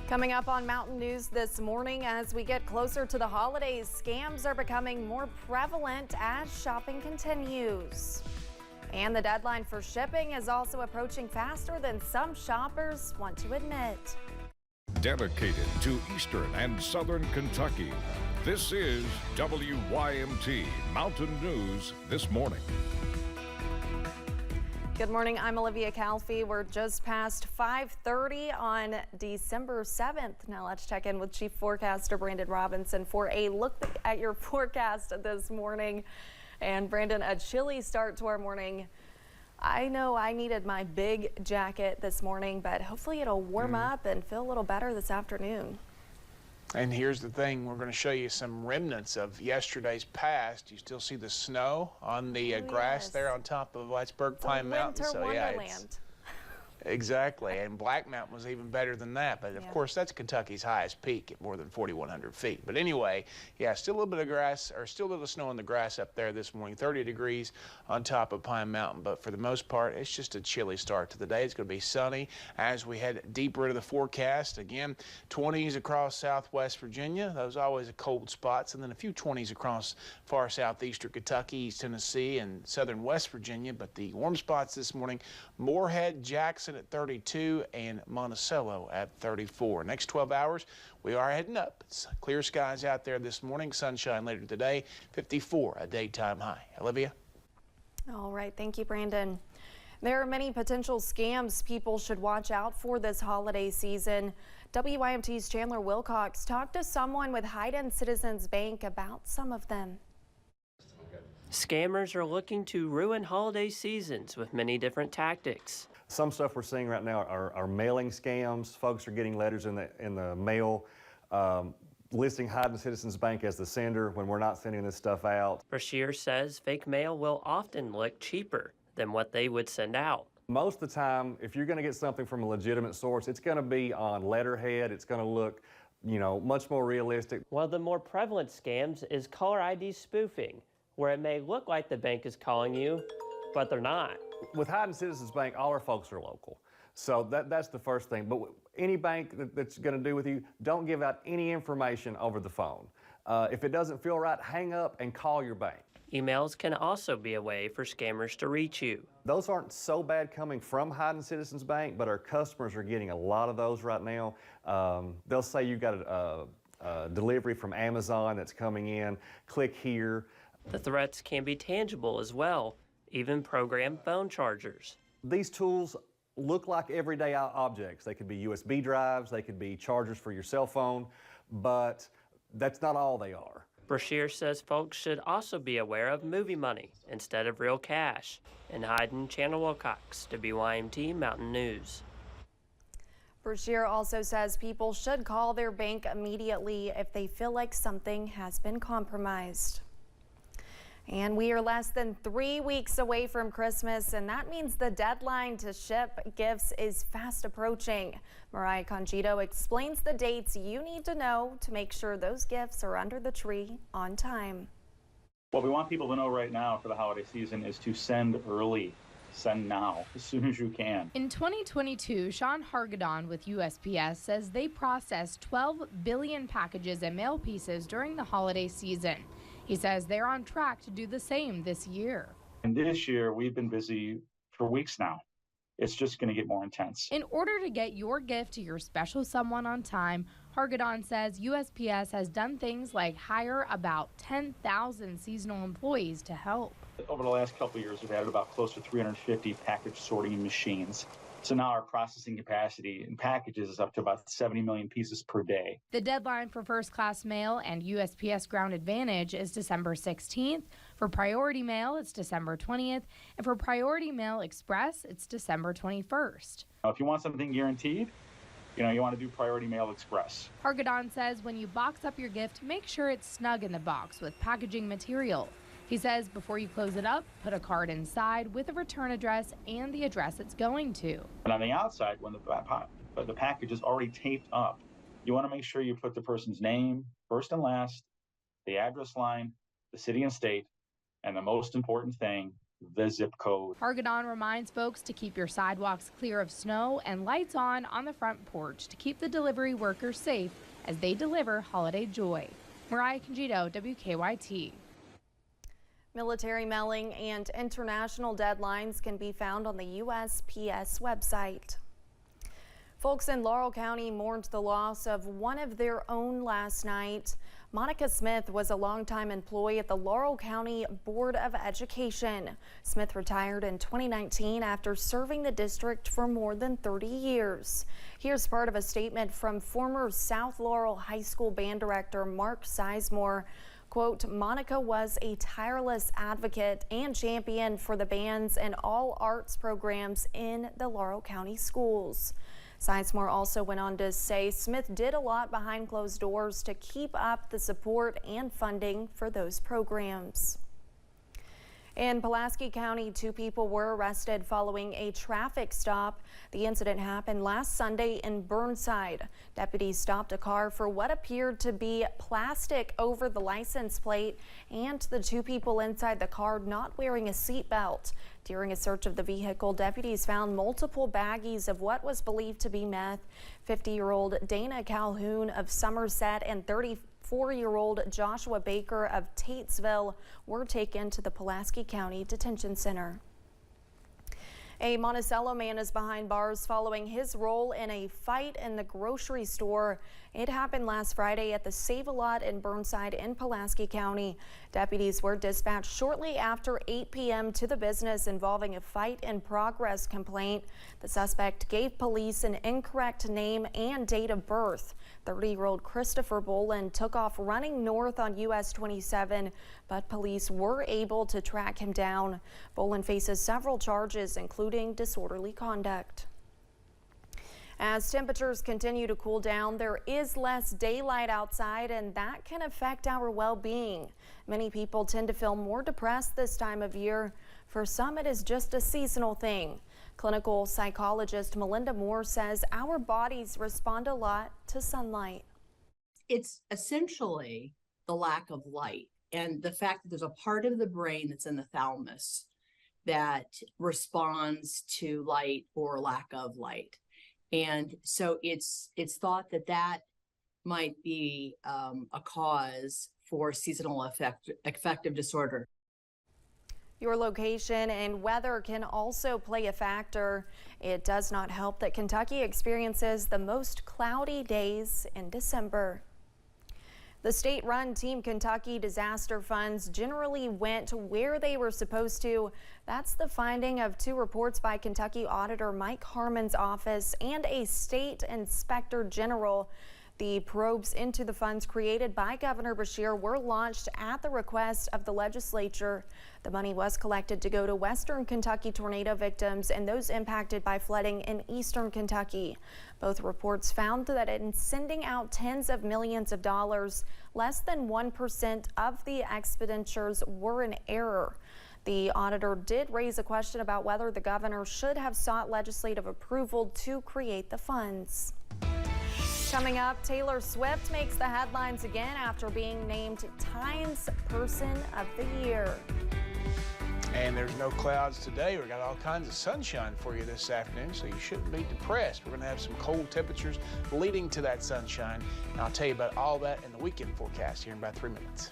Coming up on Mountain News this morning, as we get closer to the holidays, scams are becoming more prevalent as shopping continues. And the deadline for shipping is also approaching faster than some shoppers want to admit. Dedicated to Eastern and Southern Kentucky, this is WYMT Mountain News This Morning. Good morning, I'm Olivia Calfee. We're just past 5:30 on December 7th. Now let's check in with Chief Forecaster Brandon Robinson for a look at your forecast this morning. And Brandon, a chilly start to our morning. I know I needed my big jacket this morning, but hopefully it'll warm up and feel a little better this afternoon. And here's the thing, we're going to show you some remnants of yesterday's past. You still see the snow on the grass there on top of Whitesburg Pine Mountain. So yeah, it's exactly. And Black Mountain was even better than that. But of course, that's Kentucky's highest peak at more than 4,100 feet. But anyway, yeah, still a little bit of grass, or still a little snow on the grass up there this morning. 30 degrees on top of Pine Mountain. But for the most part, it's just a chilly start to the day. It's going to be sunny as we head deeper into the forecast. Again, 20s across southwest Virginia. Those are always cold spots. And then a few 20s across far southeastern Kentucky, East Tennessee, and southern West Virginia. But the warm spots this morning, Moorhead, Jackson at 32 and Monticello at 34. Next 12 hours, we are heading up. It's clear skies out there this morning. Sunshine later today. 54 a daytime high. Olivia? All right. Thank you, Brandon. There are many potential scams people should watch out for this holiday season. WYMT's Chandler Wilcox talked to someone with Hyden Citizens Bank about some of them. Scammers are looking to ruin holiday seasons with many different tactics. Some stuff we're seeing right now are mailing scams. Folks are getting letters in the mail listing Hyden Citizens Bank as the sender when we're not sending this stuff out. Brashear says fake mail will often look cheaper than what they would send out. Most of the time, if you're going to get something from a legitimate source, it's going to be on letterhead. It's going to look, much more realistic. One of the more prevalent scams is caller ID spoofing, where it may look like the bank is calling you, but they're not. With Hyden Citizens Bank, all our folks are local. So that's the first thing. But any bank that's going to do with you, don't give out any information over the phone. If it doesn't feel right, hang up and call your bank. Emails can also be a way for scammers to reach you. Those aren't so bad coming from Hyden Citizens Bank, but our customers are getting a lot of those right now. They'll say you've got a delivery from Amazon that's coming in. Click here. The threats can be tangible as well, even programmed phone chargers. These tools look like everyday objects. They could be USB drives, they could be chargers for your cell phone, but that's not all they are. Brashear says folks should also be aware of movie money instead of real cash. In Hyden, Chandler Wilcox, WYMT Mountain News. Brashear also says people should call their bank immediately if they feel like something has been compromised. And we are less than 3 weeks away from Christmas, and that means the deadline to ship gifts is fast approaching. Mariah Congito explains the dates you need to know to make sure those gifts are under the tree on time. What we want people to know right now for the holiday season is to send early. Send now, as soon as you can. In 2022, Sean Hargadon with USPS says they processed 12 billion packages and mail pieces during the holiday season. He says they're on track to do the same this year. And this year, we've been busy for weeks now. It's just going to get more intense. In order to get your gift to your special someone on time, Hargadon says USPS has done things like hire about 10,000 seasonal employees to help. Over the last couple of years, we've added about close to 350 package sorting machines. So now our processing capacity in packages is up to about 70 million pieces per day. The deadline for first class mail and USPS Ground Advantage is December 16th. For priority mail, it's December 20th. And for priority mail express, it's December 21st. Now, if you want something guaranteed, you want to do priority mail express. Hargadon says when you box up your gift, make sure it's snug in the box with packaging material. He says before you close it up, put a card inside with a return address and the address it's going to. And on the outside, when the package is already taped up, you want to make sure you put the person's name, first and last, the address line, the city and state, and the most important thing, the zip code. Hargadon reminds folks to keep your sidewalks clear of snow and lights on the front porch to keep the delivery workers safe as they deliver holiday joy. Mariah Conjito, WKYT. Military mailing and international deadlines can be found on the USPS website. Folks in Laurel County mourned the loss of one of their own last night. Monica Smith was a longtime employee at the Laurel County Board of Education. Smith retired in 2019 after serving the district for more than 30 years. Here's part of a statement from former South Laurel High School band director Mark Sizemore. Quote, Monica was a tireless advocate and champion for the bands and all arts programs in the Laurel County schools. Sizemore also went on to say Smith did a lot behind closed doors to keep up the support and funding for those programs. In Palaski County, 2 people were arrested following a traffic stop. The incident happened last Sunday in Burnside. Deputies stopped a car for what appeared to be plastic over the license plate and the 2 people inside the car not wearing a seatbelt. During a search of the vehicle, deputies found multiple baggies of what was believed to be meth. 50-year-old Dana Calhoun of Somerset and 34-year-old Joshua Baker of Tatesville were taken to the Pulaski County Detention Center. A Monticello man is behind bars following his role in a fight in the grocery store. It happened last Friday at the Save-A-Lot in Burnside in Pulaski County. Deputies were dispatched shortly after 8 p.m. to the business involving a fight in progress complaint. The suspect gave police an incorrect name and date of birth. 30-year-old Christopher Boland took off running north on US 27, but police were able to track him down. Boland faces several charges, including disorderly conduct. As temperatures continue to cool down, there is less daylight outside, and that can affect our well-being. Many people tend to feel more depressed this time of year. For some, it is just a seasonal thing. Clinical psychologist Melinda Moore says our bodies respond a lot to sunlight. It's essentially the lack of light and the fact that there's a part of the brain that's in the thalamus that responds to light or lack of light. And so it's thought that that might be a cause for seasonal affective disorder. Your location and weather can also play a factor. It does not help that Kentucky experiences the most cloudy days in December. The state-run Team Kentucky disaster funds generally went where they were supposed to. That's the finding of 2 reports by Kentucky Auditor Mike Harmon's office and a state inspector general. The probes into the funds created by Governor Beshear were launched at the request of the legislature. The money was collected to go to Western Kentucky tornado victims and those impacted by flooding in Eastern Kentucky. Both reports found that in sending out tens of millions of dollars, less than 1% of the expenditures were in error. The auditor did raise a question about whether the governor should have sought legislative approval to create the funds. Coming up, Taylor Swift makes the headlines again after being named Time's Person of the Year. And there's no clouds today. We've got all kinds of sunshine for you this afternoon, so you shouldn't be depressed. We're going to have some cold temperatures leading to that sunshine. And I'll tell you about all that in the weekend forecast here in about 3 minutes.